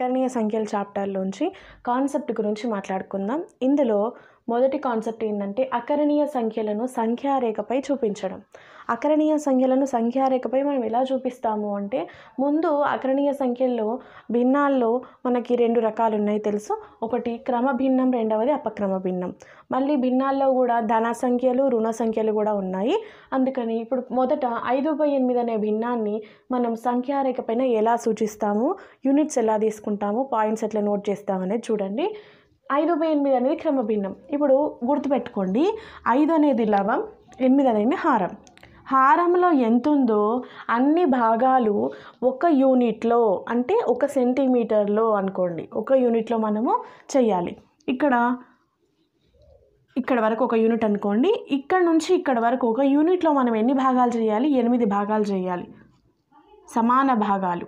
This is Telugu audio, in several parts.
అకర్ణీయ సంఖ్యల చాప్టర్లోంచి కాన్సెప్ట్ గురించి మాట్లాడుకుందాం. ఇందులో మొదటి కాన్సెప్ట్ ఏంటంటే అకర్ణీయ సంఖ్యలను సంఖ్యారేఖపై చూపించడం. అకర్ణీయ సంఖ్యలను సంఖ్యారేఖపై మనం ఎలా చూపిస్తాము అంటే, ముందు అకర్ణీయ సంఖ్యల్లో భిన్నాల్లో మనకి 2 రకాలు ఉన్నాయి తెలుసు. ఒకటి క్రమ భిన్నం, రెండవది అపక్రమ భిన్నం. మళ్ళీ భిన్నాల్లో కూడా ధన సంఖ్యలు, రుణ సంఖ్యలు కూడా ఉన్నాయి. అందుకని ఇప్పుడు మొదట 5/8 అనే భిన్నాన్ని మనం సంఖ్యారేఖ పైన ఎలా సూచిస్తాము, యూనిట్స్ ఎలా తీసుకుంటాము, పాయింట్స్ ఎట్లా నోట్ చేస్తామనేది చూడండి. 5/8 అనేది క్రమభిన్నం. ఇప్పుడు గుర్తుపెట్టుకోండి, 5 అనేది లవం, 8 అనేది హారం. హారంలో ఎంత ఉందో అన్ని భాగాలు ఒక యూనిట్లో, అంటే 1 సెంటీమీటర్లో అనుకోండి, 1 యూనిట్లో మనము చేయాలి. ఇక్కడ వరకు 1 యూనిట్ అనుకోండి. ఇక్కడ నుంచి ఇక్కడ వరకు 1 యూనిట్లో మనం ఎన్ని భాగాలు చేయాలి? 8 భాగాలు చేయాలి, సమాన భాగాలు.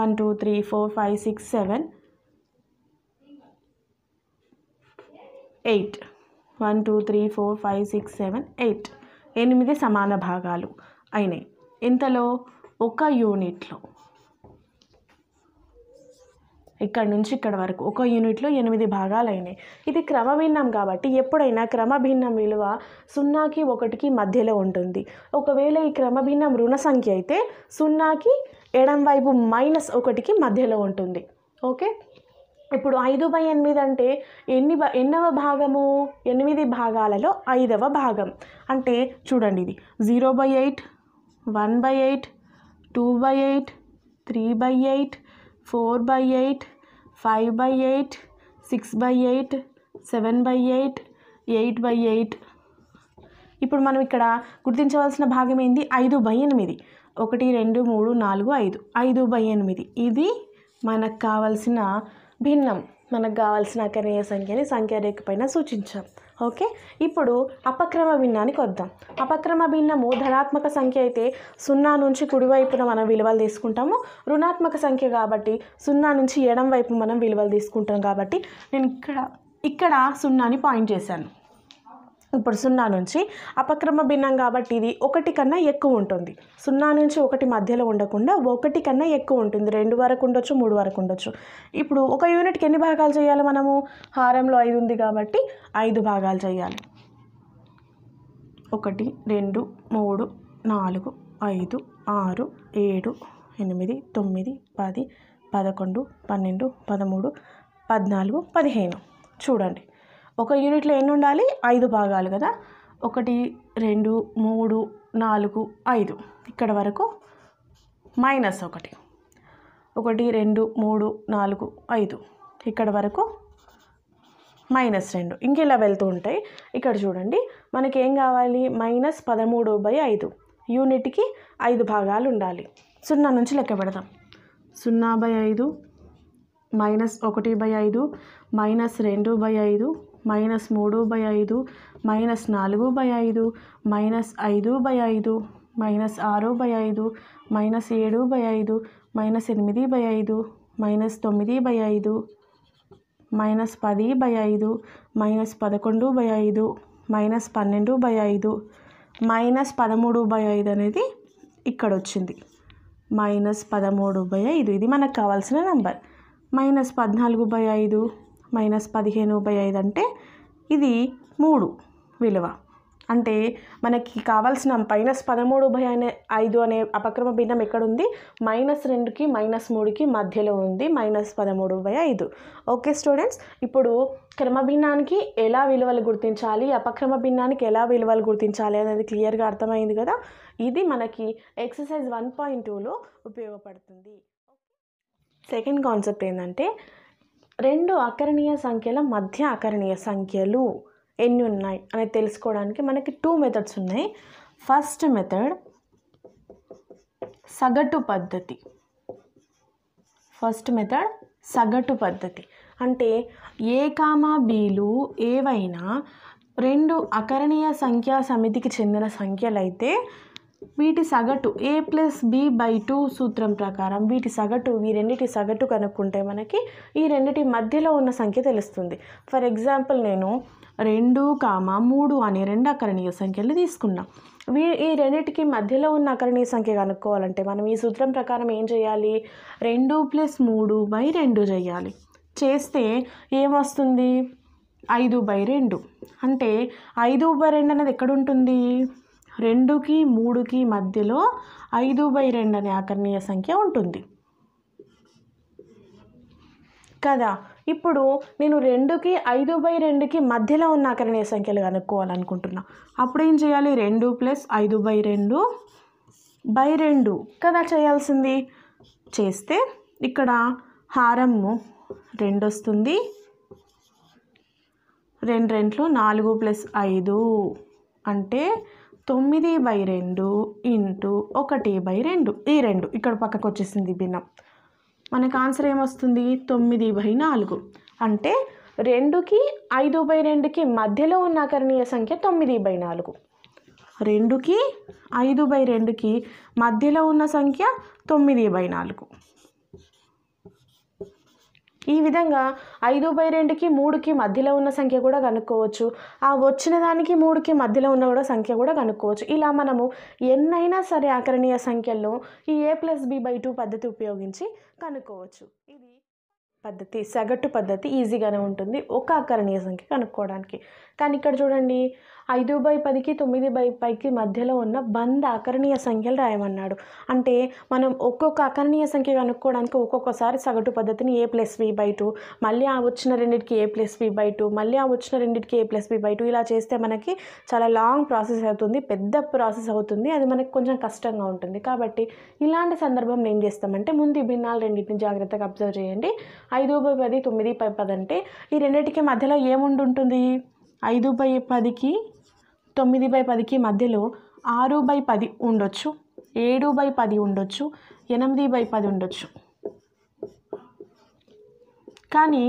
1 2 3 4 5 6 7 8 1 2 3 4 5 6 7 8 8 సమాన భాగాలు అయినాయి. ఎంతలో? 1 యూనిట్లో. ఇక్కడ నుంచి ఇక్కడ వరకు 1 యూనిట్లో 8 భాగాలు అయినాయి. ఇది క్రమభిన్నం కాబట్టి ఎప్పుడైనా క్రమభిన్నం విలువ 0కి 1కి మధ్యలో ఉంటుంది. ఒకవేళ ఈ క్రమభిన్నం రుణ సంఖ్య అయితే 0కి ఎడం వైపు -1కి మధ్యలో ఉంటుంది. ఓకే, ఇప్పుడు 5/8 అంటే ఎన్నవ భాగము? 8 భాగాలలో 5వ భాగం. అంటే చూడండి, ఇది 0/8, 1/8, 2/8, 3/8, 4/8, 5/8, 6/8, 7/8, 8/8. ఇప్పుడు మనం ఇక్కడ గుర్తించవలసిన భాగం ఏంది? 5/8. 1 2 3 4 5 5/8. ఇది మనకు కావాల్సిన భిన్నం, మనకు కావాల్సిన అకర్ణీయ సంఖ్యని సంఖ్యారేఖ పైన సూచించాం. ఓకే, ఇప్పుడు అపక్రమ భిన్నానికి వద్దాం. అపక్రమ భిన్నము ధనాత్మక సంఖ్య అయితే 0 నుంచి కుడివైపున మనం విలువలు తీసుకుంటాము. రుణాత్మక సంఖ్య కాబట్టి 0 నుంచి ఎడం వైపు మనం విలువలు తీసుకుంటాం. కాబట్టి నేను ఇక్కడ 0ని పాయింట్ చేశాను. ఇప్పుడు 0 నుంచి అపక్రమ భిన్నం కాబట్టి ఇది 1 కన్నా ఎక్కువ ఉంటుంది. 0 నుంచి 1 మధ్యలో ఉండకుండా 1 కన్నా ఎక్కువ ఉంటుంది. 2 వరకు ఉండొచ్చు, 3 వరకు ఉండొచ్చు. ఇప్పుడు 1 యూనిట్కి ఎన్ని భాగాలు చేయాలి మనము? హారంలో 5 ఉంది కాబట్టి 5 భాగాలు చేయాలి. 1 2 3 4 5 6 7 8 9 10 11 12 13 14 15. చూడండి, 1 యూనిట్లో ఎన్ని ఉండాలి? 5 భాగాలు కదా. 1 2 3 4 5. ఇక్కడ వరకు -1. 1 2 3 4 5. ఇక్కడ వరకు -2. ఇంకెలా వెళ్తూ ఉంటాయి. ఇక్కడ చూడండి, మనకి ఏం కావాలి? -13/5. యూనిట్కి 5 భాగాలు ఉండాలి. 0 నుంచి లెక్క పెడదాం. 0/5, -1/5, -2/5, -3/5, -4/5, -5/5, -6/5, -7/5, -8/5, -9/5, -10/5, -11/5, -12/5, -13/5 అనేది ఇక్కడ వచ్చింది. -13/5 ఇది మనకు కావాల్సిన నంబర్. -14/5, -15/5 అంటే ఇది 3 విలువ. అంటే మనకి కావాల్సిన -13/5 అనే అపక్రమ భిన్నం ఎక్కడుంది? -2కి -3కి మధ్యలో ఉంది, -13/5. ఓకే స్టూడెంట్స్, ఇప్పుడు క్రమభిన్నానికి ఎలా విలువలు గుర్తించాలి, అపక్రమ భిన్నానికి ఎలా విలువలు గుర్తించాలి అనేది క్లియర్గా అర్థమైంది కదా. ఇది మనకి ఎక్సర్సైజ్ 1.2లో ఉపయోగపడుతుంది. సెకండ్ కాన్సెప్ట్ ఏంటంటే, 2 అకర్ణీయ సంఖ్యల మధ్య అకర్ణీయ సంఖ్యలు ఎన్ని ఉన్నాయి అనేది తెలుసుకోవడానికి మనకి 2 మెథడ్స్ ఉన్నాయి. ఫస్ట్ మెథడ్ సగటు పద్ధతి. సగటు పద్ధతి అంటే A, Bలు ఏవైనా 2 అకర్ణీయ సంఖ్యా సమితికి చెందిన సంఖ్యలైతే వీటి సగటు a+b/2 సూత్రం ప్రకారం ఈ రెండిటి సగటు కనుక్కుంటే మనకి ఈ రెండిటి మధ్యలో ఉన్న సంఖ్య తెలుస్తుంది. ఫర్ ఎగ్జాంపుల్ నేను 2, 3 అనే రెండు అకరణీయ సంఖ్యలు తీసుకున్నా. ఈ రెండిటికి మధ్యలో ఉన్న అకరణీయ సంఖ్య కనుక్కోవాలంటే మనం ఈ సూత్రం ప్రకారం ఏం చేయాలి? 2 + 3/2 చేయాలి. చేస్తే ఏమొస్తుంది? 5/2. అంటే 5/2 అనేది ఎక్కడ ఉంటుంది? 2కి 3కి మధ్యలో 5/2 అనే అకరణీయ సంఖ్య ఉంటుంది కదా. ఇప్పుడు నేను 2కి 5/2కి మధ్యలో ఉన్న అకరణీయ సంఖ్యలు కనుక్కోవాలనుకుంటున్నా. అప్పుడు ఏం చేయాలి? 2 + 5/2/2 కదా చేయాల్సింది. చేస్తే ఇక్కడ హారము 2 వస్తుంది. 2 2 4 + 5 అంటే 9/2 × 1/2. ఈ 2 ఇక్కడ పక్కకు వచ్చేసింది భిన్నం. మనకు ఆన్సర్ ఏమొస్తుంది? 9/4. అంటే 2కి 5/2కి మధ్యలో ఉన్న అకరణీయ సంఖ్య 9/4. 2కి 5/2కి మధ్యలో ఉన్న సంఖ్య 9/4. ఈ విధంగా 5/2కి 3కి మధ్యలో ఉన్న సంఖ్య కూడా కనుక్కోవచ్చు. ఆ వచ్చిన దానికి 3కి మధ్యలో ఉన్న కూడా సంఖ్య కూడా కనుక్కోవచ్చు. ఇలా మనము ఎన్నైనా సరే అకరణీయ సంఖ్యల్లో ఈ a+b/2 పద్ధతి ఉపయోగించి కనుక్కోవచ్చు. ఇది పద్ధతి, సగటు పద్ధతి ఈజీగానే ఉంటుంది ఒక అకరణీయ సంఖ్య కనుక్కోవడానికి. కానీ ఇక్కడ చూడండి, 5/10కి 9/10కి మధ్యలో ఉన్న 100 అకరణీయ సంఖ్యలు రాయమన్నాడు. అంటే మనం ఒక్కొక్క అకరణీయ సంఖ్య కనుక్కోవడానికి ఒక్కొక్కసారి సగటు పద్ధతిని a+b/2, మళ్ళీ ఆ వచ్చిన రెండింటికి a+b/2, మళ్ళీ ఆ వచ్చిన రెండింటికి a+b/2 ఇలా చేస్తే మనకి చాలా లాంగ్ ప్రాసెస్ అవుతుంది, పెద్ద ప్రాసెస్ అవుతుంది. అది మనకి కొంచెం కష్టంగా ఉంటుంది. కాబట్టి ఇలాంటి సందర్భంలో ఏం చేస్తామంటే ముందు ఈ భిన్నాలు రెండింటిని జాగ్రత్తగా అబ్జర్వ్ చేయండి. 5/10, 9/10 అంటే ఈ రెండింటికి మధ్యలో ఏముంటుంది? 5/10కి 9/10కి మధ్యలో 6/10 ఉండొచ్చు, 7/10 ఉండొచ్చు, 8/10 ఉండొచ్చు. కానీ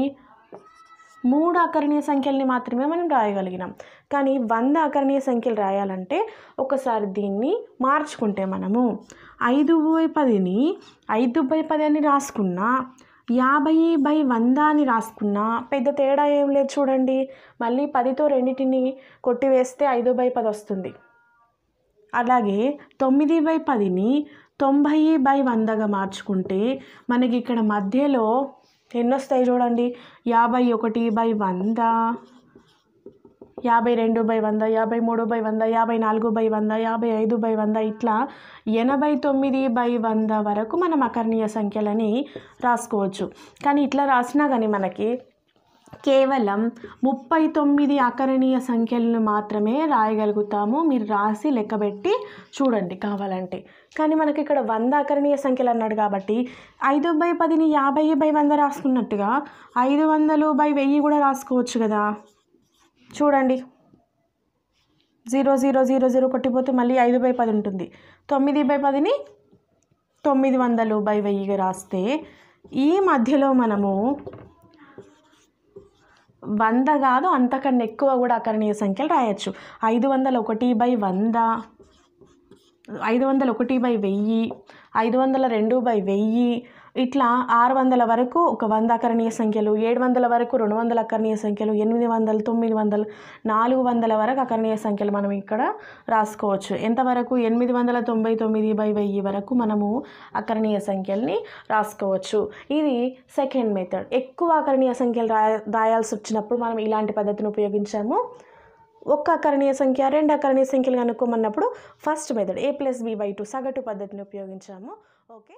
3 అకరణీయ సంఖ్యల్ని మాత్రమే మనం రాయగలిగినాం. కానీ 100 అకరణీయ సంఖ్యలు రాయాలంటే ఒకసారి దీన్ని మార్చుకుంటే మనము 5/10ని 5/10 అని రాసుకున్నా, 50/100 అని రాసుకున్నా పెద్ద తేడా ఏం లేదు చూడండి. మళ్ళీ 10తో రెండింటిని కొట్టివేస్తే 5/10 వస్తుంది. అలాగే 9/10ని 90/100గా మార్చుకుంటే మనకి ఇక్కడ మధ్యలో ఎన్ని వస్తాయి చూడండి. 51/100, 52/100, 53/100, 54/100, 55/100 ఇట్లా 89/100 వరకు మనం అకరణీయ సంఖ్యలని రాసుకోవచ్చు. కానీ ఇట్లా రాసినా కానీ మనకి కేవలం 39 అకరణీయ సంఖ్యలను మాత్రమే రాయగలుగుతాము. మీరు రాసి లెక్కబెట్టి చూడండి కావాలంటే. కానీ మనకి ఇక్కడ 100 అకరణీయ సంఖ్యలు అన్నాడు కాబట్టి 5/10ని 50/100 రాసుకున్నట్టుగా 500/1000 కూడా రాసుకోవచ్చు కదా. చూడండి, 0 0 0 0 కొట్టిపోతే మళ్ళీ 5/10 ఉంటుంది. 9/10ని 900/1000గా రాస్తే ఈ మధ్యలో మనము 100 కాదు అంతకన్నా ఎక్కువ కూడా అకరణీయ సంఖ్యలు రాయొచ్చు. 501/100, 501/1000, 502/1000 ఇట్లా 600 వరకు ఒక 100 అకరణీయ సంఖ్యలు, 700 వరకు 200 అకరణీయ సంఖ్యలు, 800, 900, 400 వరకు అకరణీయ సంఖ్యలు మనం ఇక్కడ రాసుకోవచ్చు. ఎంతవరకు? 899/1000 వరకు మనము అకరణీయ సంఖ్యల్ని రాసుకోవచ్చు. ఇది సెకండ్ మెథడ్. ఎక్కువ అకరణీయ సంఖ్యలు రాయాల్సి వచ్చినప్పుడు మనం ఇలాంటి పద్ధతిని ఉపయోగించాము. ఒక్క అకరణీయ సంఖ్య, 2 అకరణీయ సంఖ్యలు కనుక్కోమన్నప్పుడు ఫస్ట్ మెథడ్ a+b/2 సగటు పద్ధతిని ఉపయోగించాము. ఓకే.